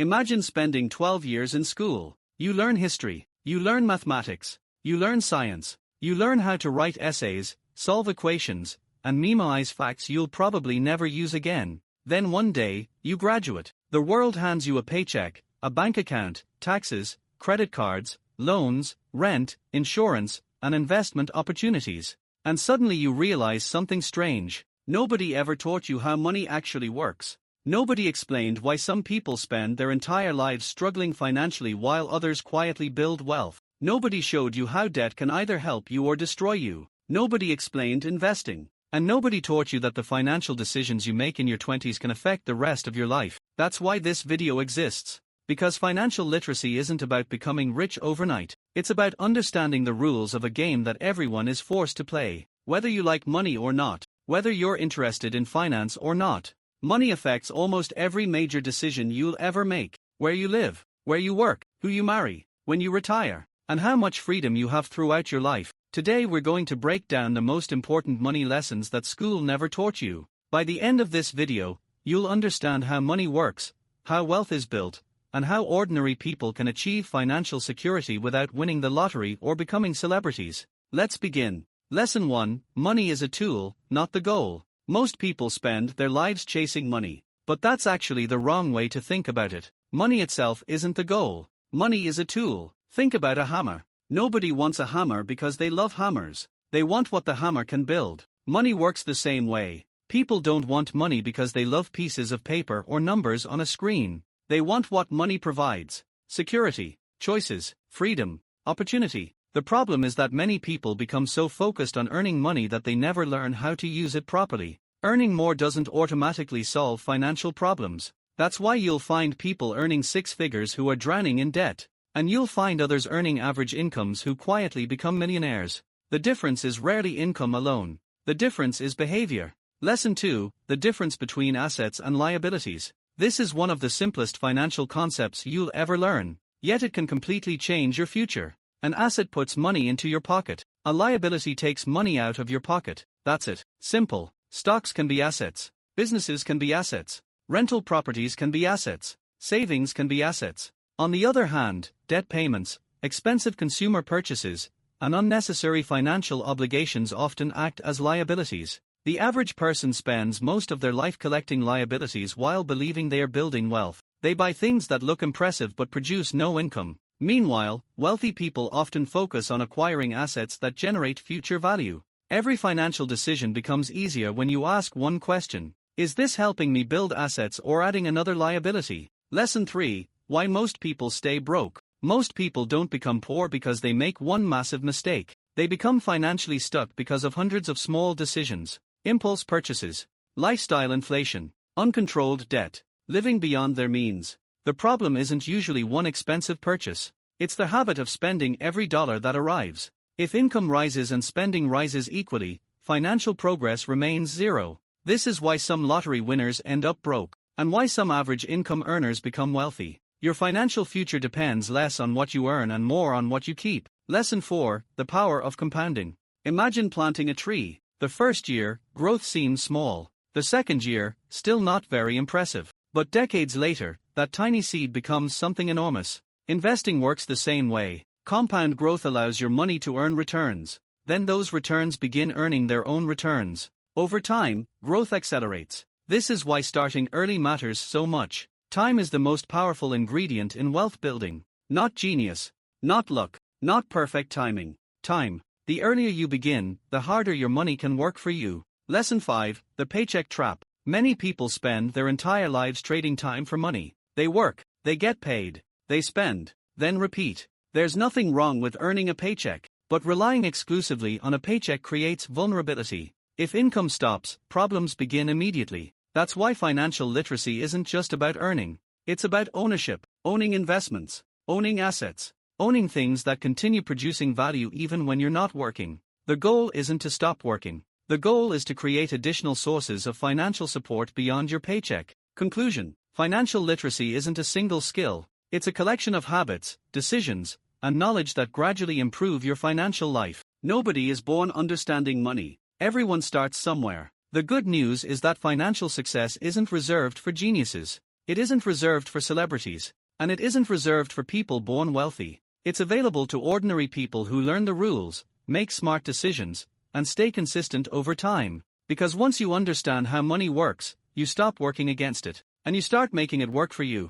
Imagine spending 12 years in school. You learn history, you learn mathematics, you learn science, you learn how to write essays, solve equations, and memorize facts you'll probably never use again. Then one day, you graduate. The world hands you a paycheck, a bank account, taxes, credit cards, loans, rent, insurance, and investment opportunities. And suddenly you realize something strange. Nobody ever taught you how money actually works. Nobody explained why some people spend their entire lives struggling financially while others quietly build wealth. Nobody showed you how debt can either help you or destroy you. Nobody explained investing. And nobody taught you that the financial decisions you make in your 20s can affect the rest of your life. That's why this video exists. Because financial literacy isn't about becoming rich overnight. It's about understanding the rules of a game that everyone is forced to play. Whether you like money or not, whether you're interested in finance or not, money affects almost every major decision you'll ever make. Where you live, where you work, who you marry, when you retire, and how much freedom you have throughout your life. Today we're going to break down the most important money lessons that school never taught you. By the end of this video, you'll understand how money works, how wealth is built, and how ordinary people can achieve financial security without winning the lottery or becoming celebrities. Let's begin. Lesson 1: Money is a tool, not the goal. Most people spend their lives chasing money, but that's actually the wrong way to think about it. Money itself isn't the goal. Money is a tool. Think about a hammer. Nobody wants a hammer because they love hammers. They want what the hammer can build. Money works the same way. People don't want money because they love pieces of paper or numbers on a screen. They want what money provides: security, choices, freedom, opportunity. The problem is that many people become so focused on earning money that they never learn how to use it properly. Earning more doesn't automatically solve financial problems. That's why you'll find people earning six figures who are drowning in debt. And you'll find others earning average incomes who quietly become millionaires. The difference is rarely income alone. The difference is behavior. Lesson 2: The difference between assets and liabilities. This is one of the simplest financial concepts you'll ever learn, yet it can completely change your future. An asset puts money into your pocket. A liability takes money out of your pocket. That's it. Simple. Stocks can be assets. Businesses can be assets. Rental properties can be assets. Savings can be assets. On the other hand, debt payments, expensive consumer purchases, and unnecessary financial obligations often act as liabilities. The average person spends most of their life collecting liabilities while believing they are building wealth. They buy things that look impressive but produce no income. Meanwhile, wealthy people often focus on acquiring assets that generate future value. Every financial decision becomes easier when you ask one question: is this helping me build assets or adding another liability? Lesson 3: Why most people stay broke. Most people don't become poor because they make one massive mistake. They become financially stuck because of hundreds of small decisions: impulse purchases, lifestyle inflation, uncontrolled debt, living beyond their means. The problem isn't usually one expensive purchase. It's the habit of spending every dollar that arrives. If income rises and spending rises equally, financial progress remains zero. This is why some lottery winners end up broke, and why some average income earners become wealthy. Your financial future depends less on what you earn and more on what you keep. Lesson 4: The power of compounding. Imagine planting a tree. The first year, growth seems small. The second year, still not very impressive. But decades later, that tiny seed becomes something enormous. Investing works the same way. Compound growth allows your money to earn returns. Then those returns begin earning their own returns. Over time, growth accelerates. This is why starting early matters so much. Time is the most powerful ingredient in wealth building. Not genius, not luck, not perfect timing. Time. The earlier you begin, the harder your money can work for you. Lesson 5: The paycheck trap. Many people spend their entire lives trading time for money. They work, they get paid, they spend, then repeat. There's nothing wrong with earning a paycheck, but relying exclusively on a paycheck creates vulnerability. If income stops, problems begin immediately. That's why financial literacy isn't just about earning. It's about ownership, owning investments, owning assets, owning things that continue producing value even when you're not working. The goal isn't to stop working. The goal is to create additional sources of financial support beyond your paycheck. Conclusion: Financial literacy isn't a single skill. It's a collection of habits, decisions, and knowledge that gradually improve your financial life. Nobody is born understanding money. Everyone starts somewhere. The good news is that financial success isn't reserved for geniuses. It isn't reserved for celebrities, and it isn't reserved for people born wealthy. It's available to ordinary people who learn the rules, make smart decisions, and stay consistent over time. Because once you understand how money works, you stop working against it, and you start making it work for you.